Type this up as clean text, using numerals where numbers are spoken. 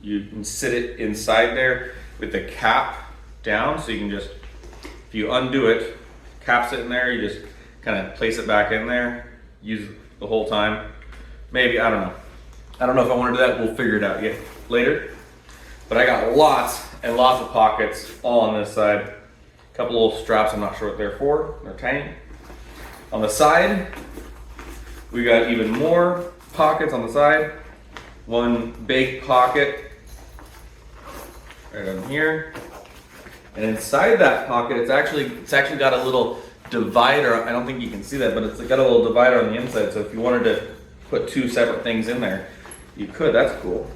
you can sit it inside there with the cap down, so you can just, if you undo it, cap's it in there, you just kind of place it back in there, use it the whole time. Maybe, I don't know. I don't know if I want to do that. We'll figure it out yet later. But I got lots and lots of pockets all on this side. A couple little straps, I'm not sure what they're for. They're tiny. On the side, we got even more pockets on the side. One big pocket right on here. And inside that pocket, it's actually got a little divider. I don't think you can see that, but it's got a little divider on the inside. So if you wanted to put two separate things in there, you could. That's cool.